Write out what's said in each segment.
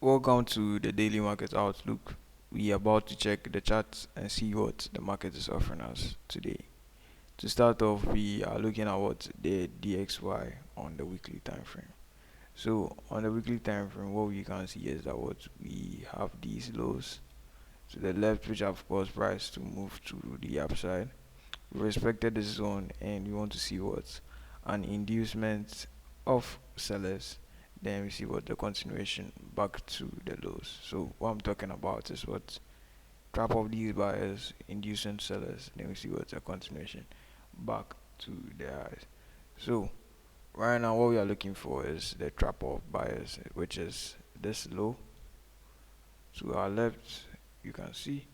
Welcome to the daily market outlook. We are about to check the charts and see what the market is offering us today. To start off, we are looking at what the DXY on the weekly time frame. So on the weekly time frame, what we can see is that what we have these lows to the left, which have caused price to move to the upside. We respected this zone, and we want to see what an inducement of sellers. Then we see what the continuation back to the lows. So what I'm talking about is what trap of these buyers inducing sellers. Then we see what's a continuation back to the highs. So right now what we are looking for is the trap of buyers, which is this low to our left. You can see.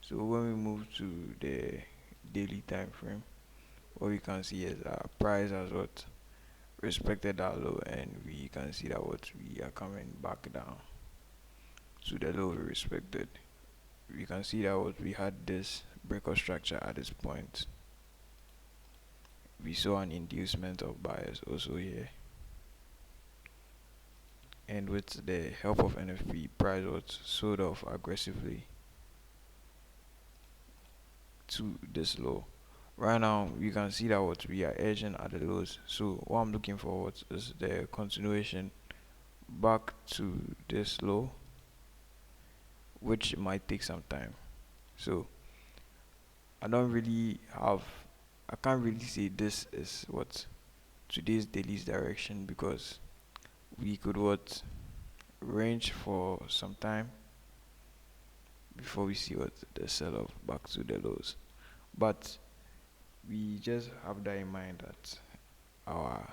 So when we move to the daily time frame, what we can see is our price has what respected that low, and we can see that what we are coming back down to the low we respected. We can see that what we had this breakout structure at this point. We saw an inducement of buyers also here, and with the help of NFP, price was sold off aggressively to this low. Right now you can see that what we are edging at the lows. So what I'm looking for is the continuation back to this low, which might take some time. So I don't really have, I can't really say this is what today's daily's direction, because we could what range for some time before we see what the sell off back to the lows. But we just have that in mind that our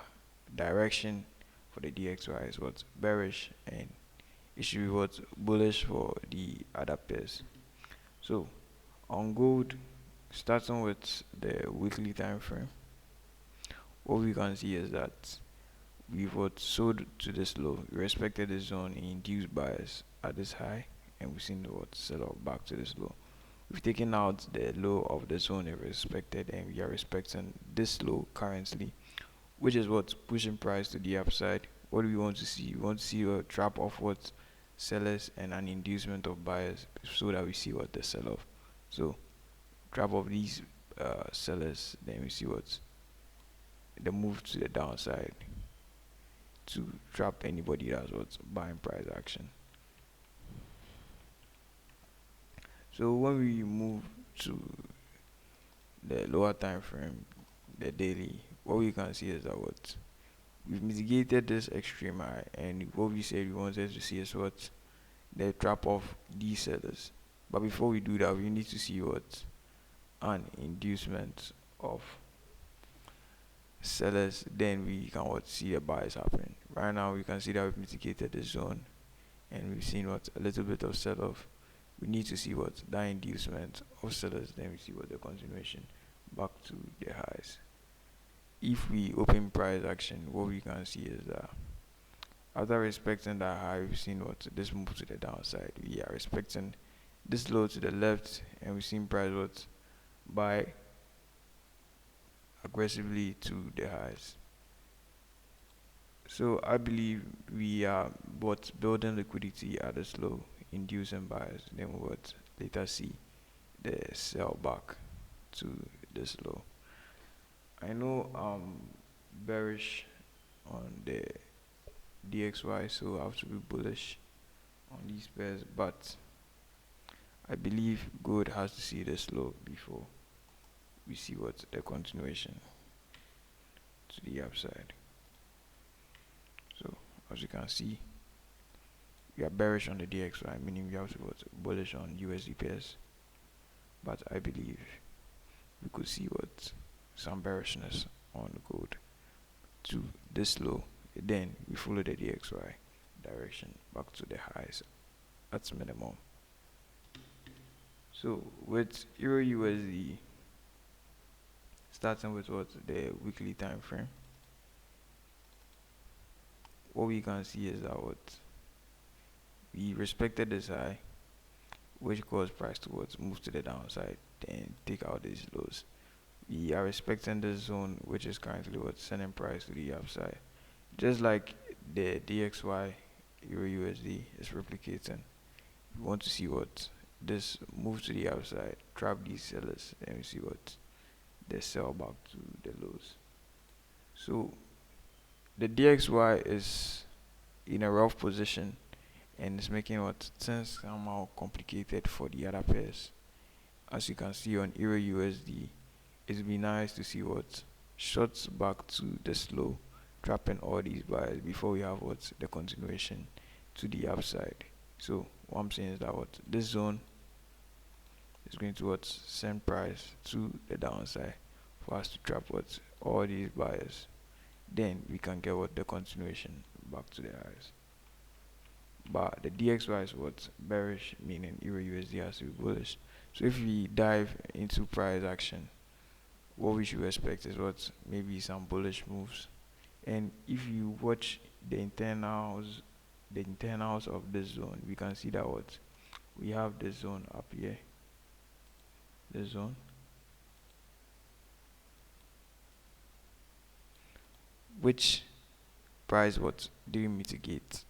direction for the DXY is what bearish, and it should be what bullish for the other pairs. So on gold, starting with the weekly time frame, what we can see is that we've what sold to this low. We respected the zone induced buyers at this high, and we've seen what sell off back to this low. We've taken out the low of the zone we respected, and we are respecting this low currently, which is what's pushing price to the upside. What do we want to see? We want to see a trap of what sellers and an inducement of buyers, so that we see what the sell off. So trap of these sellers, then we see what's the move to the downside to trap anybody that's what's buying price action. So when we move to the lower time frame, the daily, what we can see is that what we've mitigated this extreme high, and what we said we wanted to see is what the trap of these sellers. But before we do that, we need to see what an inducement of sellers, then we can what see a buyers happen. Right now we can see that we've mitigated the zone, and we've seen what a little bit of sell off. We need to see what that inducement of sellers, then we see what the continuation back to the highs. If we open price action, what we can see is that after respecting that high, we've seen what this move to the downside. We are respecting this low to the left, and we've seen price what buy aggressively to the highs. So I believe we are what building liquidity at this low, inducing buyers. Then we would later see the sell back to this low. I know I'm bearish on the DXY, so I have to be bullish on these pairs, but I believe gold has to see this low before we see what the continuation to the upside. So as you can see, we are bearish on the DXY, meaning we have to be bullish on USD pairs, but I believe we could see what some bearishness on gold to this low. Then we follow the DXY direction back to the highs at minimum. So with EURUSD, starting with what the weekly time frame, what we can see is that what we respected this high, which caused price to what move to the downside, then take out these lows. We are respecting this zone, which is currently what sending price to the upside, just like the DXY Euro USD is replicating. We want to see what this move to the upside, trap these sellers, and we see what they sell back to the lows. So the DXY is in a rough position and it's making what things somehow complicated for the other pairs. As you can see on Euro USD, it would be nice to see what shots back to the slow, trapping all these buyers before we have what the continuation to the upside. So what I'm saying is that what this zone is going to what send price to the downside for us to trap what all these buyers. Then we can get what the continuation back to the highs. But the DXY is what bearish, meaning Euro USD has to be bullish. So if we dive into price action, what we should expect is what maybe some bullish moves. And if you watch the internals of this zone, we can see that what we have this zone up here, this zone, which price what do we mitigate?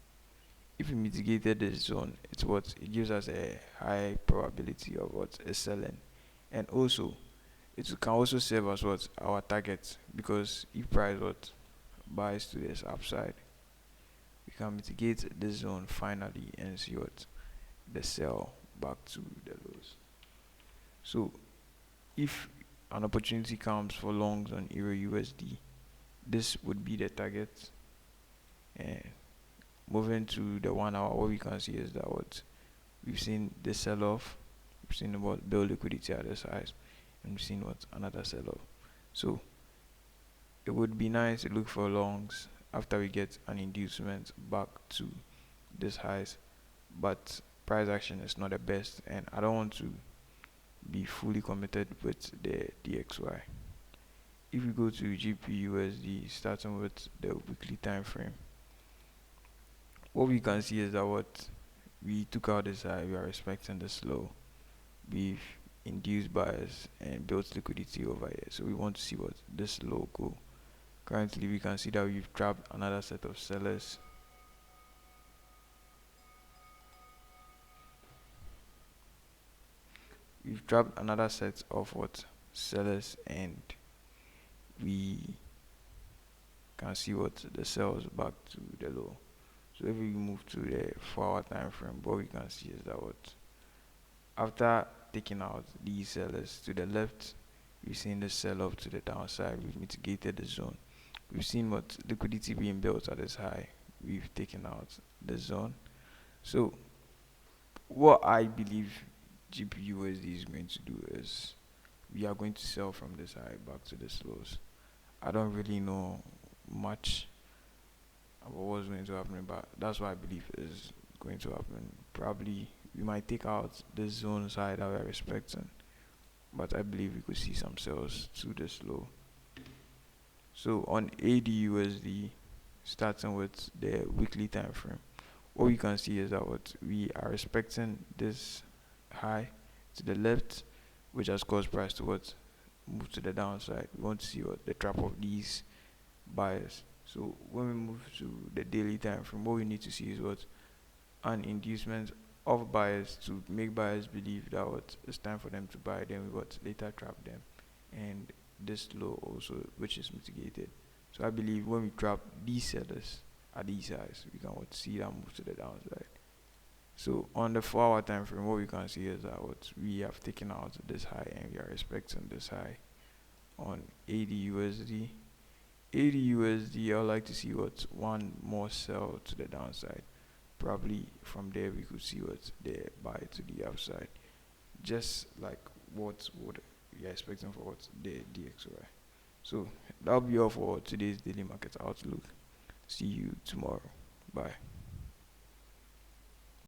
If we mitigated this zone, it gives us a high probability of what is selling, and also it can also serve as what our target, because if price what buys to this upside, we can mitigate this zone finally and see what the sell back to the lows. So if an opportunity comes for longs on Euro USD, this would be the target. And moving to the 1 hour, what we can see is that what we've seen the sell off, we've seen about build liquidity at this highs, and we've seen what another sell off. So it would be nice to look for longs after we get an inducement back to this highs, but price action is not the best, and I don't want to be fully committed with the DXY. If we go to GBPUSD, starting with the weekly time frame, what we can see is that what we took out this high, we are respecting this low. We've induced buyers and built liquidity over here, so we want to see what this low go. Currently we can see that we've trapped another set of sellers. We've trapped another set of what sellers, and we can see what the sells back to the low. So if we move to the 4-hour time frame, what we can see is that what after taking out these sellers to the left, we've seen the sell off to the downside. We've mitigated the zone. We've seen what liquidity being built at this high. We've taken out the zone. So what I believe GBPUSD is going to do is we are going to sell from this high back to this lows. I don't really know much about what's going to happen, but that's what I believe is going to happen. Probably we might take out this zone side that we're expecting, but I believe we could see some sales to this low. So on AUDUSD, starting with the weekly time frame, what we can see is that what we are expecting this high to the left, which has caused price to what move to the downside. We want to see what the trap of these buyers. So when we move to the daily time frame, what we need to see is what an inducement of buyers to make buyers believe that what it's time for them to buy, then we what later trap them, and this low also, which is mitigated. So I believe when we trap these sellers at these highs, we can what see them move to the downside. So on the 4-hour time frame, what we can see is that what we have taken out this high and we are expecting this high on AUDUSD. AUDUSD, I would like to see what one more sell to the downside. Probably from there we could see what the buy to the upside, just like what would we are expecting for what the DXY. So that'll be all for today's daily market outlook. See you tomorrow. Bye.